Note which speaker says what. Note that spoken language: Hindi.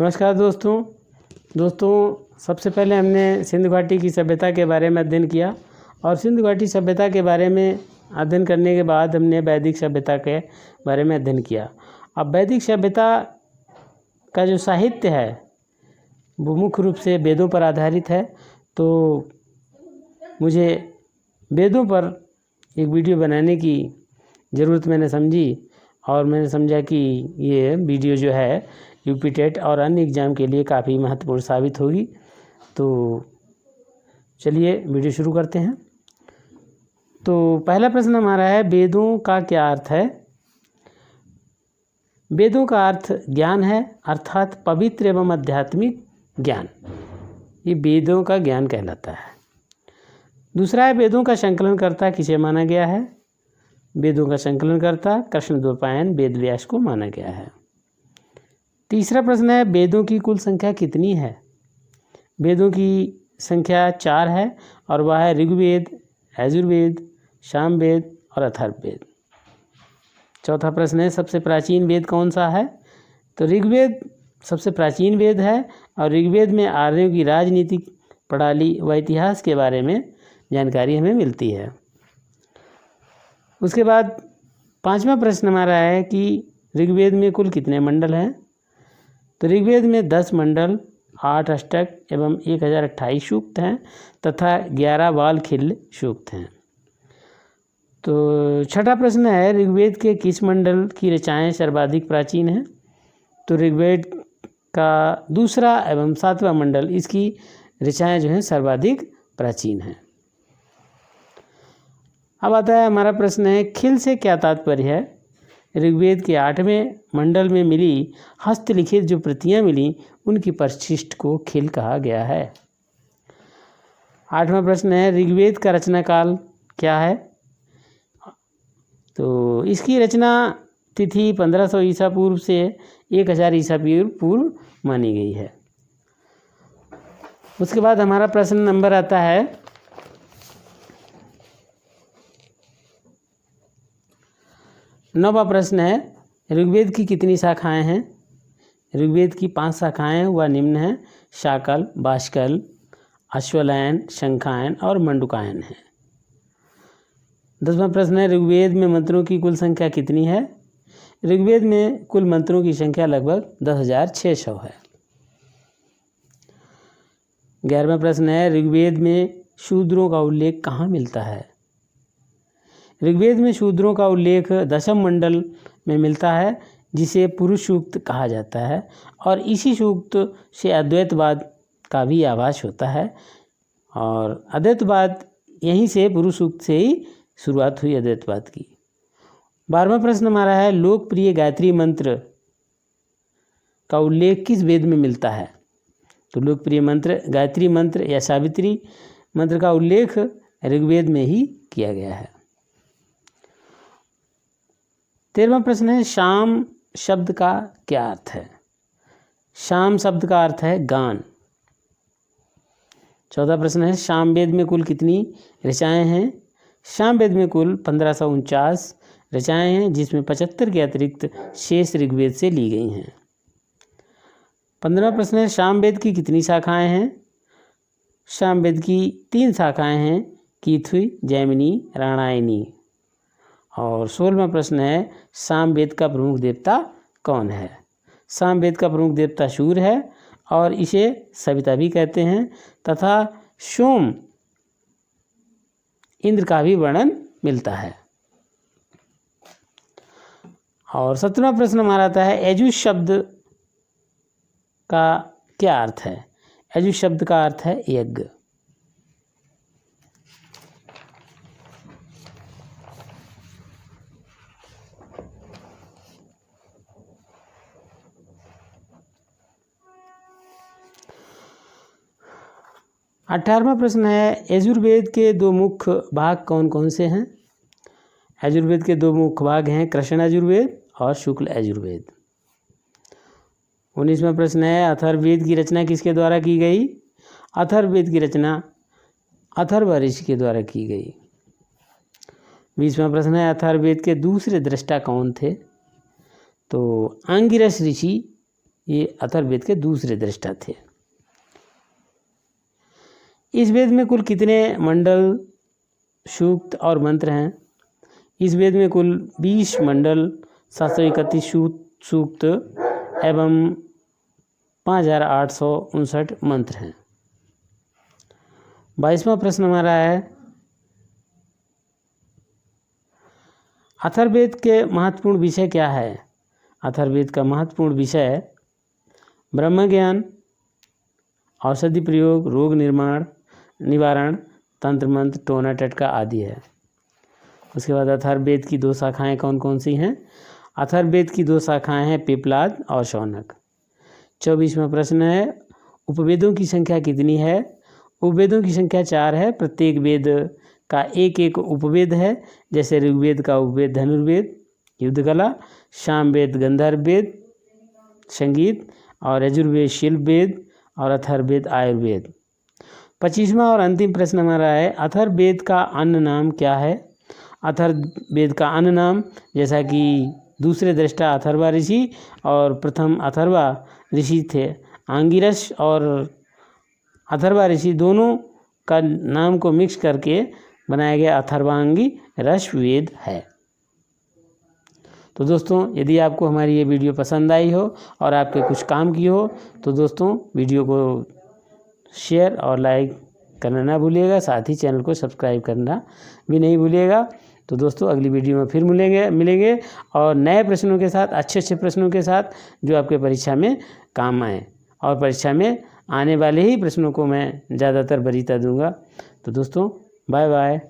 Speaker 1: नमस्कार दोस्तों, सबसे पहले हमने सिंधु घाटी की सभ्यता के बारे में अध्ययन किया और सिंधु घाटी सभ्यता के बारे में अध्ययन करने के बाद हमने वैदिक सभ्यता के बारे में अध्ययन किया। अब वैदिक सभ्यता का जो साहित्य है वो मुख्य रूप से वेदों पर आधारित है, तो मुझे वेदों पर एक वीडियो बनाने की ज़रूरत मैंने समझी और मैंने समझा कि ये वीडियो जो है यूपी टेट और अन्य एग्ज़ाम के लिए काफ़ी महत्वपूर्ण साबित होगी। तो चलिए वीडियो शुरू करते हैं। तो पहला प्रश्न हमारा है, वेदों का क्या अर्थ है? वेदों का अर्थ ज्ञान है, अर्थात पवित्र एवं आध्यात्मिक ज्ञान। ये वेदों का ज्ञान कहलाता है। दूसरा है, वेदों का संकलनकर्ता किसे माना गया है? वेदों का संकलनकर्ता कृष्णद्वैपायन वेद व्यास को माना गया है। तीसरा प्रश्न है, वेदों की कुल संख्या कितनी है? वेदों की संख्या 4 है और वह है ऋग्वेद, यजुर्वेद, सामवेद और अथर्ववेद। चौथा प्रश्न है, सबसे प्राचीन वेद कौन सा है? तो ऋग्वेद सबसे प्राचीन वेद है और ऋग्वेद में आर्यों की राजनीतिक प्रणाली व इतिहास के बारे में जानकारी हमें मिलती है। उसके बाद पांचवा प्रश्न हमारा है कि ऋग्वेद में कुल कितने मंडल हैं? तो ऋग्वेद में 10 मंडल, 8 अष्टक एवं 1028 सूक्त हैं तथा 11 बालखिल्य सूक्त हैं। तो छठा प्रश्न है, ऋग्वेद के किस मंडल की रचनाएं सर्वाधिक प्राचीन हैं? तो ऋग्वेद का दूसरा एवं 7वां मंडल, इसकी रचनाएं जो हैं सर्वाधिक प्राचीन हैं। अब आता है हमारा प्रश्न है, खिल से क्या तात्पर्य है? ऋग्वेद के 8वें मंडल में मिली हस्तलिखित जो प्रतियां मिली उनकी परिशिष्ट को खिल कहा गया है। 8वां प्रश्न है, ऋग्वेद का रचना काल क्या है? तो इसकी रचना तिथि 1500 ईसा पूर्व से 1000 ईसा पूर्व मानी गई है। उसके बाद हमारा प्रश्न नंबर आता है 9वां प्रश्न है, ऋग्वेद की कितनी शाखाएं हैं? ऋग्वेद की 5 शाखाएं व निम्न हैं, शाकल, बाष्कल, अश्वलायन, शंखायन और मंडूकायन हैं। 10वां प्रश्न है, ऋग्वेद में मंत्रों की कुल संख्या कितनी है? ऋग्वेद में कुल मंत्रों की संख्या लगभग 10,600 है। 11वां प्रश्न है, ऋग्वेद में शूद्रों का उल्लेख कहाँ मिलता है? ऋग्वेद में शूद्रों का उल्लेख 10वें मंडल में मिलता है जिसे पुरुष सूक्त कहा जाता है और इसी सूक्त से अद्वैतवाद का भी आभास होता है और अद्वैतवाद यहीं से पुरुष सूक्त से ही शुरुआत हुई अद्वैतवाद की। 12वां प्रश्न हमारा है, लोकप्रिय गायत्री मंत्र का उल्लेख किस वेद में मिलता है? तो लोकप्रिय मंत्र गायत्री मंत्र या सावित्री मंत्र का उल्लेख ऋग्वेद में ही किया गया है। 13वां प्रश्न है, शाम शब्द का क्या अर्थ है? शाम शब्द का अर्थ है गान। 14वां प्रश्न है, सामवेद में कुल कितनी रचनाएं हैं? सामवेद में कुल 1549 रचनाएं हैं जिसमें 75 के अतिरिक्त शेष ऋग्वेद से ली गई हैं। 15वां प्रश्न है, सामवेद की कितनी शाखाएं हैं? सामवेद की 3 शाखाएं हैं, कीथुई, जैमिनी, राणायनी। और 16वां प्रश्न है, सामवेद का प्रमुख देवता कौन है? सामवेद का प्रमुख देवता सूर्य है और इसे सविता भी कहते हैं तथा सोम इंद्र का भी वर्णन मिलता है। और 17वां प्रश्न हमारा आता है, यजुष शब्द का क्या अर्थ है? यजुष शब्द का अर्थ है यज्ञ। अठारहवां प्रश्न है, यजुर्वेद के 2 मुख्य भाग कौन कौन से हैं? यजुर्वेद के 2 मुख्य भाग हैं, कृष्ण यजुर्वेद और शुक्ल यजुर्वेद। 19वां प्रश्न है, अथर्ववेद की रचना किसके द्वारा की गई? अथर्ववेद की रचना अथर्व ऋषि के द्वारा की गई। 20वां प्रश्न है, अथर्ववेद के दूसरे दृष्टा कौन थे? तो अंगिरस ऋषि ये अथर्ववेद के दूसरे दृष्टा थे। इस वेद में कुल कितने मंडल, सूक्त और मंत्र हैं? इस वेद में कुल 20 मंडल, 731 सूक्त एवं 5859 मंत्र हैं। 22वां प्रश्न हमारा है, अथर्ववेद के महत्वपूर्ण विषय क्या है? अथर्ववेद का महत्वपूर्ण विषय ब्रह्म ज्ञान, औषधि प्रयोग, रोग निवारण, तंत्र मंत्र, टोना टटका आदि है। उसके बाद अथर्ववेद की 2 शाखाएं कौन कौन सी हैं? अथर्ववेद की 2 शाखाएं हैं पिप्पलाद और शौनक। 24वां प्रश्न है, उपवेदों की संख्या कितनी है? उपवेदों की संख्या 4 है। प्रत्येक वेद का एक एक उपवेद है। जैसे ऋग्वेद का उपवेद धनुर्वेद युद्धकला, सामवेद गंधर्व वेद संगीत, और यजुर्वेद शिल्प वेद, और अथर्ववेद आयुर्वेद। 25वां और अंतिम प्रश्न हमारा है, अथर्ववेद का अन्य नाम क्या है? अथर्ववेद का अन्य नाम, जैसा कि दूसरे दृष्टा अथर्वा ऋषि और प्रथम अथर्वा ऋषि थे, आंगिरस और अथर्वा ऋषि दोनों का नाम को मिक्स करके बनाया गया अथर्वांगी रस वेद है। तो दोस्तों, यदि आपको हमारी ये वीडियो पसंद आई हो और आपके कुछ काम की हो तो दोस्तों वीडियो को शेयर और लाइक करना ना भूलिएगा, साथ ही चैनल को सब्सक्राइब करना भी नहीं भूलिएगा। तो दोस्तों, अगली वीडियो में फिर मिलेंगे और नए प्रश्नों के साथ, अच्छे प्रश्नों के साथ जो आपके परीक्षा में काम आए, और परीक्षा में आने वाले ही प्रश्नों को मैं ज़्यादातर वरीयता दूंगा। तो दोस्तों, बाय बाय।